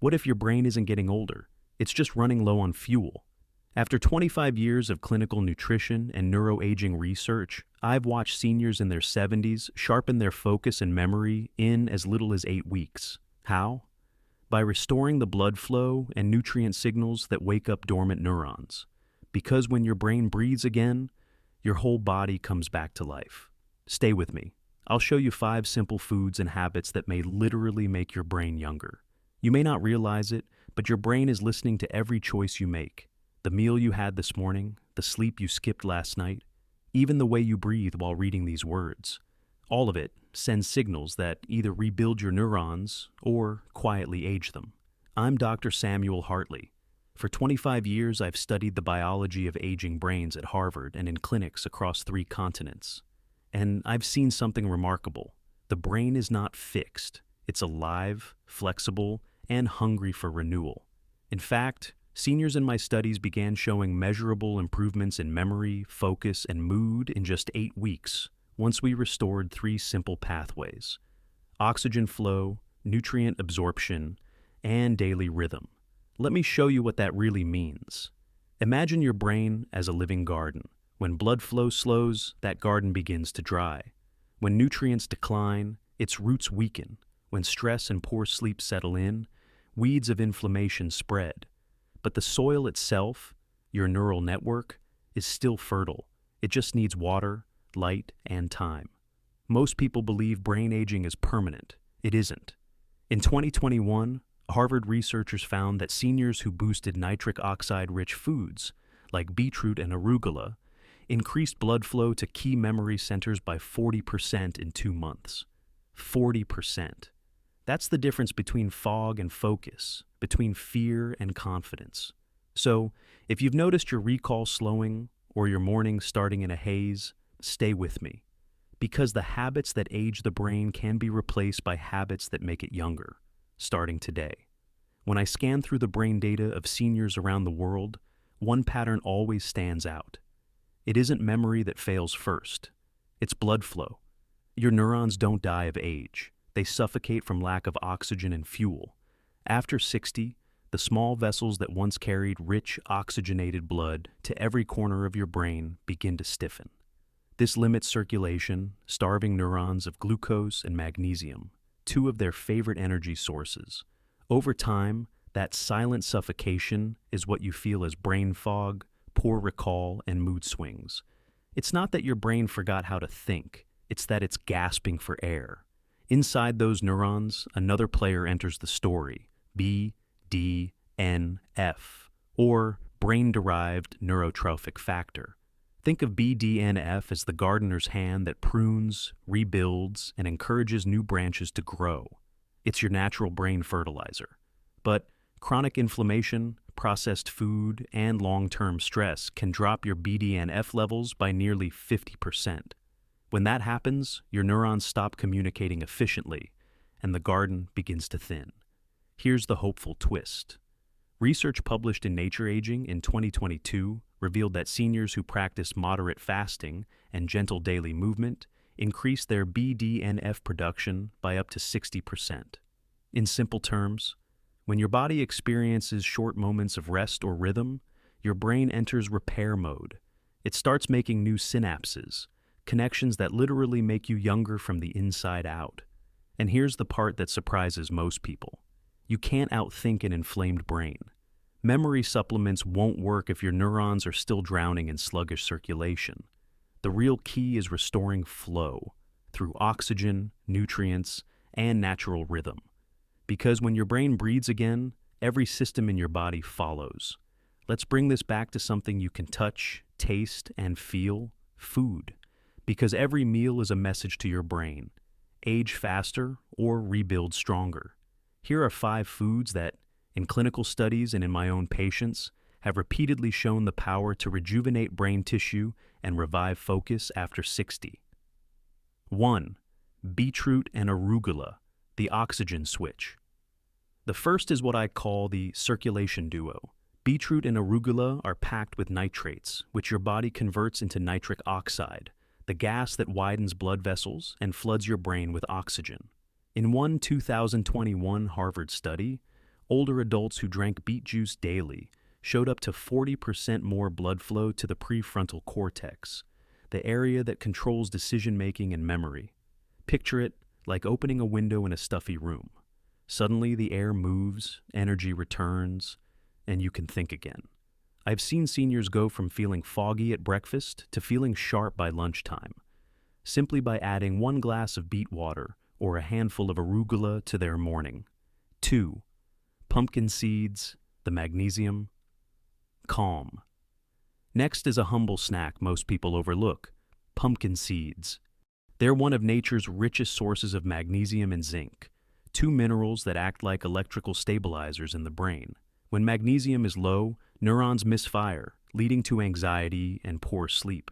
What if your brain isn't getting older? It's just running low on fuel. After 25 years of clinical nutrition and neuroaging research, I've watched seniors in their 70s sharpen their focus and memory in as little as 8 weeks. How? By restoring the blood flow and nutrient signals that wake up dormant neurons. Because when your brain breathes again, your whole body comes back to life. Stay with me. I'll show you 5 simple foods and habits that may literally make your brain younger. You may not realize it, but your brain is listening to every choice you make. The meal you had this morning, the sleep you skipped last night, even the way you breathe while reading these words. All of it sends signals that either rebuild your neurons or quietly age them. I'm Dr. Samuel Hartley. For 25 years, I've studied the biology of aging brains at Harvard and in clinics across 3 continents. And I've seen something remarkable. The brain is not fixed. It's alive, flexible, and hungry for renewal. In fact, seniors in my studies began showing measurable improvements in memory, focus, and mood in just 8 weeks, once we restored 3 simple pathways: oxygen flow, nutrient absorption, and daily rhythm. Let me show you what that really means. Imagine your brain as a living garden. When blood flow slows, that garden begins to dry. When nutrients decline, its roots weaken. When stress and poor sleep settle in, weeds of inflammation spread. But the soil itself, your neural network, is still fertile. It just needs water, light, and time. Most people believe brain aging is permanent. It isn't. In 2021, Harvard researchers found that seniors who boosted nitric oxide-rich foods, like beetroot and arugula, increased blood flow to key memory centers by 40% in 2 months. 40%. That's the difference between fog and focus, between fear and confidence. So, if you've noticed your recall slowing or your mornings starting in a haze, stay with me. Because the habits that age the brain can be replaced by habits that make it younger, starting today. When I scan through the brain data of seniors around the world, one pattern always stands out. It isn't memory that fails first. It's blood flow. Your neurons don't die of age. They suffocate from lack of oxygen and fuel. After 60, the small vessels that once carried rich, oxygenated blood to every corner of your brain begin to stiffen. This limits circulation, starving neurons of glucose and magnesium, 2 of their favorite energy sources. Over time, that silent suffocation is what you feel as brain fog, poor recall, and mood swings. It's not that your brain forgot how to think, it's that it's gasping for air. Inside those neurons, another player enters the story, BDNF, or brain-derived neurotrophic factor. Think of BDNF as the gardener's hand that prunes, rebuilds, and encourages new branches to grow. It's your natural brain fertilizer. But chronic inflammation, processed food, and long-term stress can drop your BDNF levels by nearly 50%. When that happens, your neurons stop communicating efficiently, and the garden begins to thin. Here's the hopeful twist. Research published in Nature Aging in 2022 revealed that seniors who practiced moderate fasting and gentle daily movement increased their BDNF production by up to 60%. In simple terms, when your body experiences short moments of rest or rhythm, your brain enters repair mode. It starts making new synapses, connections that literally make you younger from the inside out. And here's the part that surprises most people. You can't outthink an inflamed brain. Memory supplements won't work if your neurons are still drowning in sluggish circulation. The real key is restoring flow through oxygen, nutrients, and natural rhythm. Because when your brain breathes again, every system in your body follows. Let's bring this back to something you can touch, taste, and feel: food. Because every meal is a message to your brain. Age faster or rebuild stronger. Here are 5 foods that, in clinical studies and in my own patients, have repeatedly shown the power to rejuvenate brain tissue and revive focus after 60. 1. Beetroot and arugula, the oxygen switch. The first is what I call the circulation duo. Beetroot and arugula are packed with nitrates, which your body converts into nitric oxide, the gas that widens blood vessels and floods your brain with oxygen. In one 2021 Harvard study, Older adults who drank beet juice daily showed up to 40% more blood flow to the prefrontal cortex, the area that controls decision-making and memory. Picture it like opening a window in a stuffy room. Suddenly the air moves, energy returns, and you can think again. I've seen seniors go from feeling foggy at breakfast to feeling sharp by lunchtime, simply by adding 1 glass of beet water or a handful of arugula to their morning. 2. Pumpkin seeds, the magnesium. Calm. Next is a humble snack most people overlook: pumpkin seeds. They're one of nature's richest sources of magnesium and zinc, 2 minerals that act like electrical stabilizers in the brain. When magnesium is low, neurons misfire, leading to anxiety and poor sleep.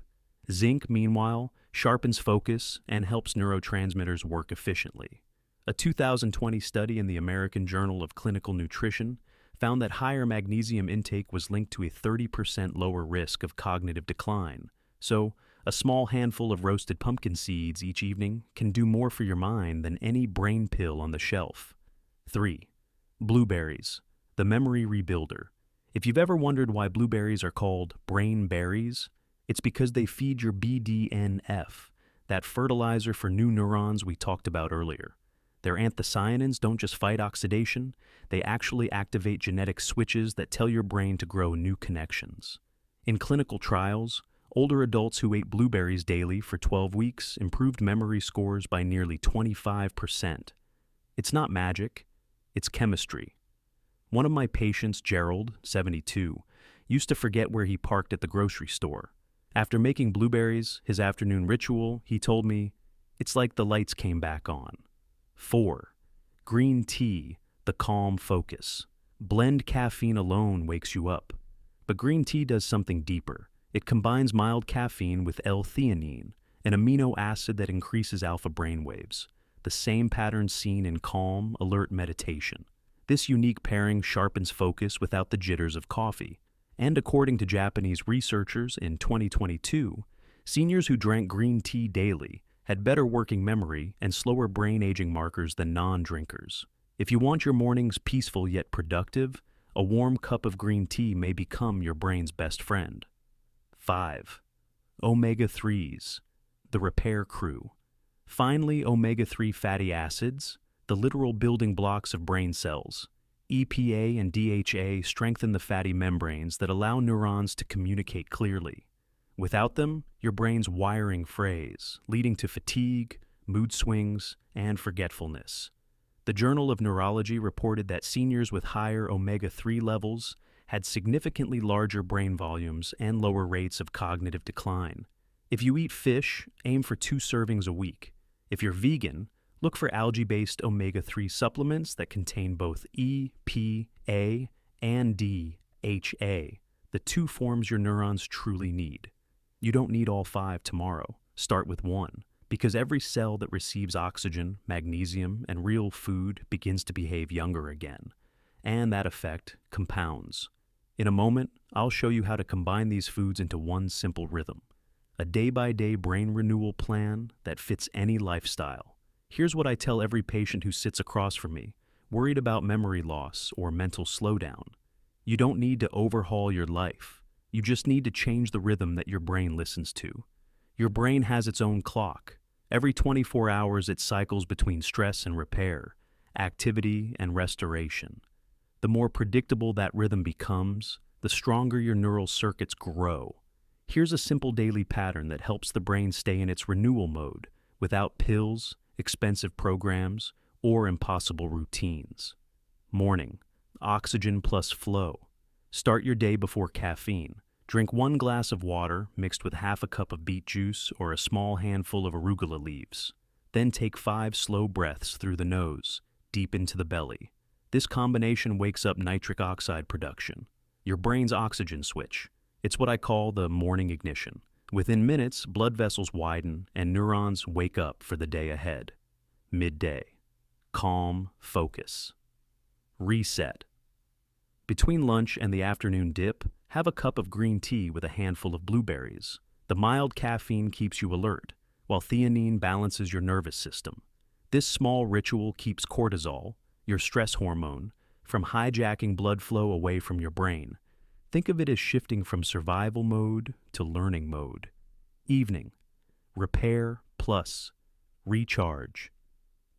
Zinc, meanwhile, sharpens focus and helps neurotransmitters work efficiently. A 2020 study in the American Journal of Clinical Nutrition found that higher magnesium intake was linked to a 30% lower risk of cognitive decline. So, a small handful of roasted pumpkin seeds each evening can do more for your mind than any brain pill on the shelf. 3. Blueberries, the memory rebuilder. If you've ever wondered why blueberries are called brain berries, it's because they feed your BDNF, that fertilizer for new neurons we talked about earlier. Their anthocyanins don't just fight oxidation, they actually activate genetic switches that tell your brain to grow new connections. In clinical trials, older adults who ate blueberries daily for 12 weeks improved memory scores by nearly 25%. It's not magic, it's chemistry. One of my patients, Gerald, 72, used to forget where he parked at the grocery store. After making blueberries his afternoon ritual, he told me, "It's like the lights came back on." 4. Green tea, the calm focus. Blend caffeine alone wakes you up. But green tea does something deeper. It combines mild caffeine with L-theanine, an amino acid that increases alpha brainwaves, the same pattern seen in calm, alert meditation. This unique pairing sharpens focus without the jitters of coffee. And according to Japanese researchers in 2022, seniors who drank green tea daily had better working memory and slower brain aging markers than non-drinkers. If you want your mornings peaceful yet productive, a warm cup of green tea may become your brain's best friend. 5. Omega-3s, the repair crew. Finally, omega-3 fatty acids, the literal building blocks of brain cells. EPA and DHA strengthen the fatty membranes that allow neurons to communicate clearly. Without them, your brain's wiring frays, leading to fatigue, mood swings, and forgetfulness. The Journal of Neurology reported that seniors with higher omega-3 levels had significantly larger brain volumes and lower rates of cognitive decline. If you eat fish, aim for 2 servings a week. If you're vegan, look for algae-based omega-3 supplements that contain both EPA and DHA, the 2 forms your neurons truly need. You don't need all 5 tomorrow. Start with 1, because every cell that receives oxygen, magnesium, and real food begins to behave younger again, and that effect compounds. In a moment, I'll show you how to combine these foods into one simple rhythm, a day-by-day brain renewal plan that fits any lifestyle. Here's what I tell every patient who sits across from me, worried about memory loss or mental slowdown. You don't need to overhaul your life. You just need to change the rhythm that your brain listens to. Your brain has its own clock. Every 24 hours it cycles between stress and repair, activity and restoration. The more predictable that rhythm becomes, the stronger your neural circuits grow. Here's a simple daily pattern that helps the brain stay in its renewal mode without pills, expensive programs, or impossible routines. Morning, oxygen plus flow. Start your day before caffeine. Drink 1 glass of water mixed with half a cup of beet juice or a small handful of arugula leaves. Then take 5 slow breaths through the nose, deep into the belly. This combination wakes up nitric oxide production, your brain's oxygen switch. It's what I call the morning ignition. Within minutes, blood vessels widen and neurons wake up for the day ahead. Midday. Calm focus. Reset. Between lunch and the afternoon dip, have a cup of green tea with a handful of blueberries. The mild caffeine keeps you alert, while theanine balances your nervous system. This small ritual keeps cortisol, your stress hormone, from hijacking blood flow away from your brain. Think of it as shifting from survival mode to learning mode. Evening, repair plus recharge.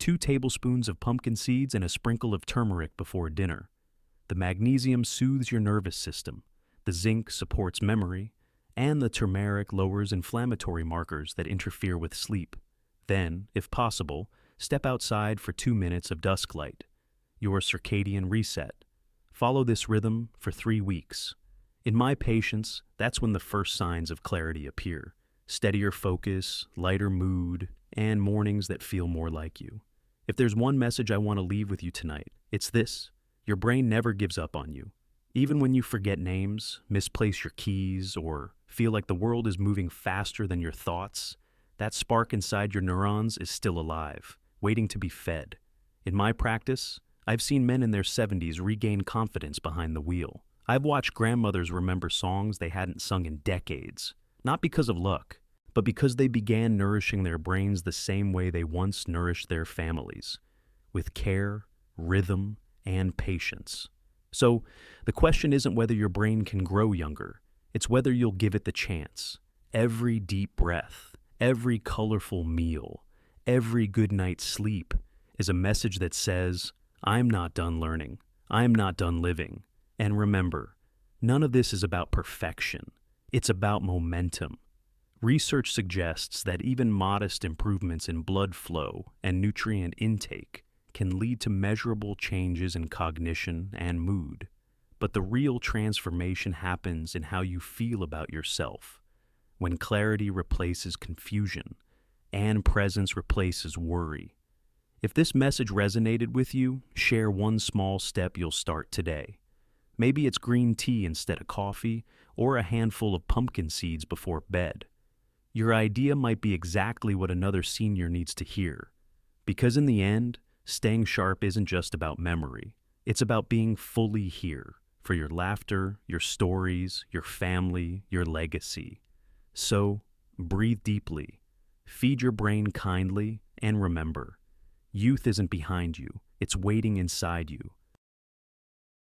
2 tablespoons of pumpkin seeds and a sprinkle of turmeric before dinner. The magnesium soothes your nervous system, the zinc supports memory, and the turmeric lowers inflammatory markers that interfere with sleep. Then, if possible, step outside for 2 minutes of dusk light. Your circadian reset. Follow this rhythm for 3 weeks. In my patients, that's when the first signs of clarity appear. Steadier focus, lighter mood, and mornings that feel more like you. If there's one message I want to leave with you tonight, it's this. Your brain never gives up on you. Even when you forget names, misplace your keys, or feel like the world is moving faster than your thoughts, that spark inside your neurons is still alive, waiting to be fed. In my practice, I've seen men in their 70s regain confidence behind the wheel. I've watched grandmothers remember songs they hadn't sung in decades, not because of luck, but because they began nourishing their brains the same way they once nourished their families, with care, rhythm, and patience. So, the question isn't whether your brain can grow younger, it's whether you'll give it the chance. Every deep breath, every colorful meal, every good night's sleep is a message that says, I'm not done learning, I'm not done living. And remember, none of this is about perfection, it's about momentum. Research suggests that even modest improvements in blood flow and nutrient intake can lead to measurable changes in cognition and mood. But the real transformation happens in how you feel about yourself, when clarity replaces confusion and presence replaces worry. If this message resonated with you, share one small step you'll start today. Maybe it's green tea instead of coffee, or a handful of pumpkin seeds before bed. Your idea might be exactly what another senior needs to hear. Because in the end, staying sharp isn't just about memory. It's about being fully here for your laughter, your stories, your family, your legacy. So, breathe deeply, feed your brain kindly, and remember, youth isn't behind you, it's waiting inside you.